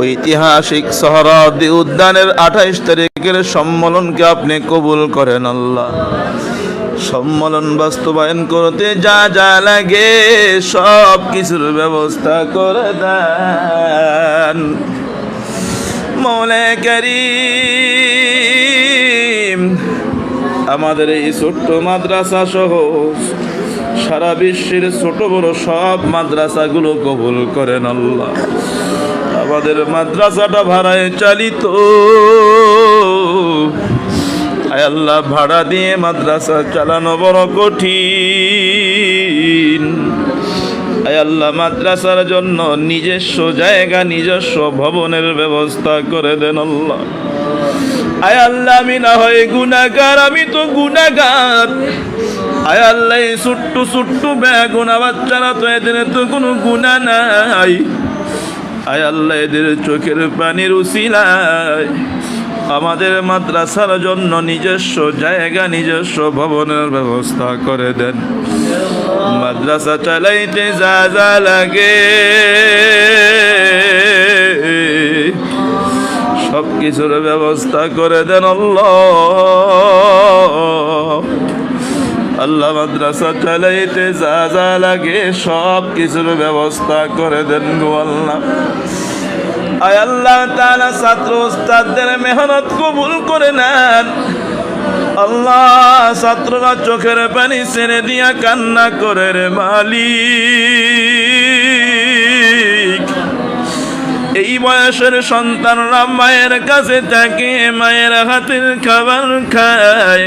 ঐতিহাসিক সোহরাওয়ার্দী উদ্যানের 28 তারিখের সম্মেলনকে আপনি কবুল করেন আল্লাহ। সম্মেলন বাস্তবায়ন করতে যা যা লাগে সব কিছুর ব্যবস্থা করে দেন মওলা কারীম। আমাদের এই ছোট্ট মাদ্রাসা সহ সারা বিশ্বের ছোট বড় সব মাদ্রাসাগুলো কবুল করেন আল্লাহ। আমাদের মাদ্রাসাটা ভাড়ায় চালিত, আয় আল্লাহ ভাড়া দিয়ে মাদ্রাসা চালানো বড় কঠিন। আয় আল্লাহ মাদ্রাসার জন্য নিজস্ব জায়গা নিজস্ব ভবনের ব্যবস্থা করে দেন আল্লাহ। আয় আল্লাহ আমি না হয় গুনাহগার, আমি তো গুনাহগার। আয় আল্লাহ এই ছোট্ট ছোট্ট বেগুনা বাচ্চারা তো এদের তো কোনো গুনাহ নাই। আয় আল্লাহ এদের চোখের পানির উসিলায় আমাদের মাদ্রাসার জন্য নিজস্ব জায়গা নিজস্ব ভবনের ব্যবস্থা করে দেন। মাদ্রাসা চালাইতে যা যা লাগে সব কিছুর ব্যবস্থা করে দেন আল্লাহ। আল্লাহ মাদ্রাসা চালাইতে যা যা লাগে সব কিছুর ব্যবস্থা করে দেন গো আল্লাহ। আয় আল্লাহ তাআলা ছাত্র ওস্তাদদের মেহনত কবুল করে নেন আল্লাহ। ছাত্ররা চোখের পানি ছেড়ে দিয়া কান্না করে রে মালিক। এই বয়সের সন্তানরা মায়ের কাছে থাকে, মায়ের হাতের খাবার খায়।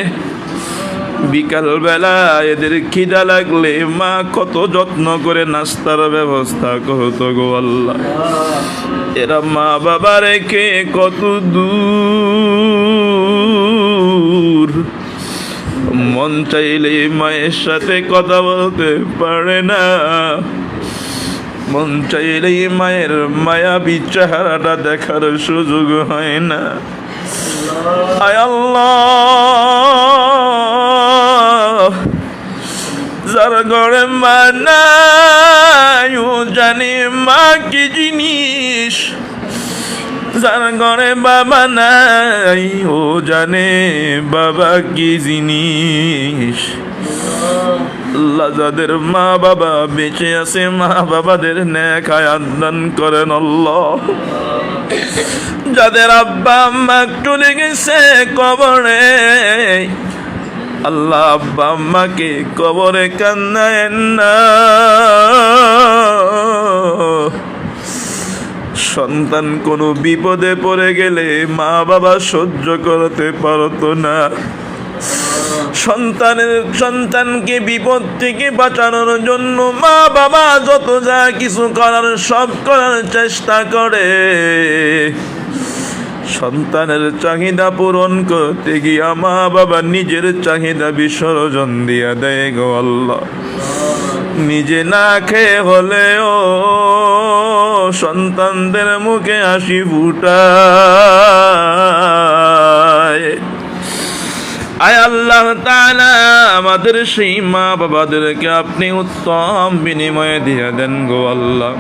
বিকাল বেলা এদের খিদা লাগলে মা কত যত্ন করে নাস্তার ব্যবস্থা করতো গো আল্লাহ। এরা মা বাবা রেখে কত দূর, মন চাইলে মায়ের সাথে কথা বলতে পারে না, মন চাইলেই মায়ের মায়াবী চেহারাটা দেখার সুযোগ হয় না। আয় আল্লাহ যার ঘরে মা নাই ও জানে মা কি জিনিস, যার ঘরে বাবা নাই ও জানে বাবা কি জিনিস। আল্লাহ যাদের মা বাবা বেঁচে আছে মা বাবাদের নেক হায়াত দান করেন আল্লাহ। যাদের আব্বা আম্মা চলে গেছে কবরে আল্লাহ আব্বা আম্মাকে কবরে কান্নায়েন না। সন্তান কোনো বিপদে পড়ে গেলে মা বাবা সহ্য করতে পারতো না। সন্তানকে বিপদ থেকে বাঁচানোর জন্য মা বাবা যত যা কিছু করার সব করার চেষ্টা করে। সন্তানের চাহিদা পূরণ করতে গিয়া মা বাবা নিজের চাহিদা বিসর্জন দিয়া দেয় গো আল্লাহ। নিজে না খেয়ে হলেও সন্তানদের মুখে হাসি ফুটায়। আয় আল্লাহ তাআলা আমাদের সেই মা বাবাদেরকে আপনি উত্তম বিনিময়ে দিয়ে দেন গো আল্লাহ।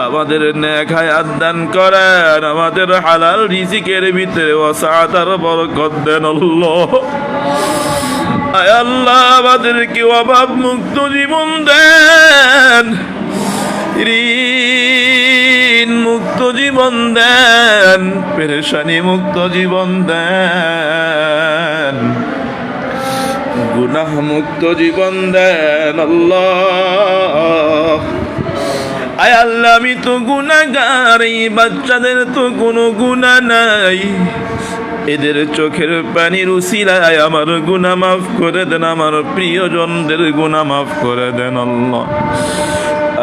আমাদের নেক হায়াত দান করেন, আমাদের হালাল রিজিকের ভিতরে ওয়াসাআত আর বরকত দেন আল্লাহ। আয় আল্লাহ আমাদেরকে অভাব মুক্ত জীবন দেন, ঋণ মুক্ত জীবন দেন, পেরেশানি মুক্ত জীবন দেন, গুনাহ মুক্ত জীবন দেন আল্লাহ। আয় আল্লাহ আমি তো গুনাহগার, এই বাচ্চাদের তো কোনো গুনাহ নাই। এদের চোখের পানির উসিলায় আমার গুনাহ মাফ করে দেন, আমার প্রিয়জনদের গুনাহ মাফ করে দেন আল্লাহ।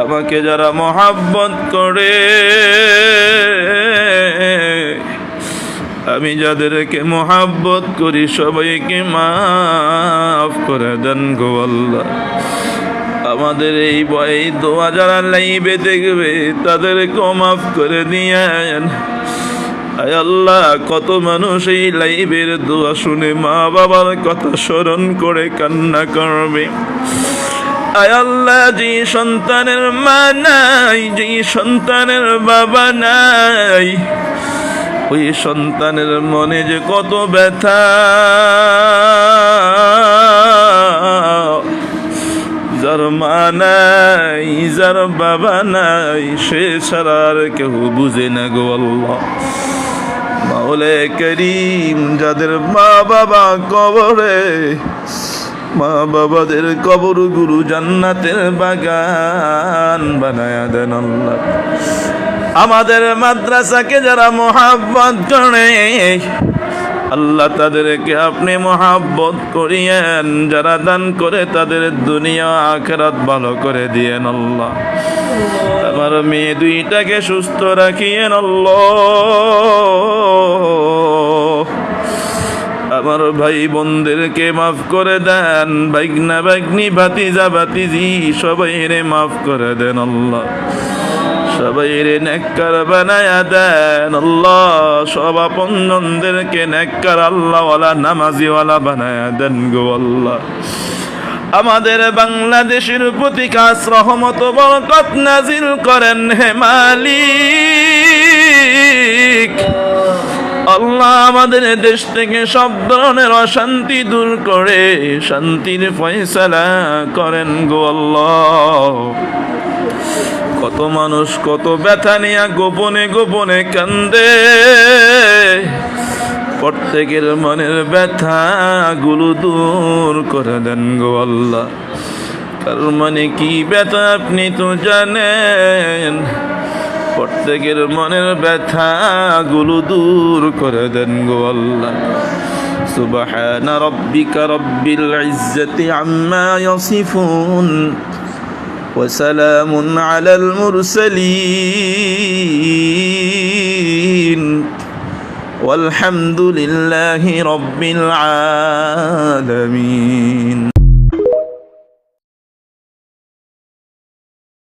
আমাকে যারা মহাব্বত করে আমি যাদেরকে মহাব্বত করি সবাইকে মাফ করে দেন গো আল্লাহ। আমাদের এই দোয়া যারা লাইভে দেখবে তাদেরকে মাফ করে দিয়েন। আয় আল্লাহ কত মানুষ এই লাইভের দোয়া শুনে মা বাবার কথা স্মরণ করে কান্না করবে। আয় আল্লাহ, যে সন্তানের মা নাই, যে সন্তানের বাবা নাই, ওই সন্তানের মনে যে কত ব্যথা, যার মা নাই, যার বাবা নাই, সে ছাড়া আর কেউ বুঝে না গো আল্লাহ। মাওলা করিম, যাদের মা বাবা কবরে, মা বাবাদের কবর গুরু জান্নাতের বাগান বানায়া দেন আল্লাহ। আমাদের মাদ্রাসাকে যারা মোহাব্বত করে আল্লাহ, তাদেরকে আপনি মোহাব্বত করিয়েন। যারা দান করে তাদের দুনিয়া আখিরাত ভালো করে দিয়েন আল্লাহ। আমার মেয়ে দুইটাকে সুস্থ রাখিয়েন আল্লাহ। আমার ভাই বোনদেরকে মাফ করে দেন, ভাইগনা ভাগ্নি ভাতিজা ভাতিজি সবাইরে মাফ করে দেন আল্লাহ। সবাইরে নেককার বানায়া দেন আল্লাহ। সব আপনজনদেরকে নেককার আল্লাহওয়ালা নামাজিওয়ালা বানায়া দেন গো আল্লাহ। আমাদের বাংলাদেশের প্রতি খাস রহমত বরকত নাজিল করেন হে মালিক। আল্লাহ, আমাদের দেশ থেকে সব ধরনের অশান্তি দূর করে শান্তির ফয়সালা করেন গো আল্লাহ। কত মানুষ কত ব্যথা নিয়ে গোপনে গোপনে কান্দে, প্রত্যেকের মনের ব্যথা গুলো দূর করে দেন গো আল্লাহ। তার মানে কি ব্যথা আপনি তো জানেন, প্রত্যেকের মনের ব্যথা গুলো দূর করে দেন গো আল্লাহ। সুবহানা রাব্বিকা রাব্বিল ইজ্জাতি আম্মা ইয়াসিফুন وسلام على المرسلين والحمد لله رب العالمين.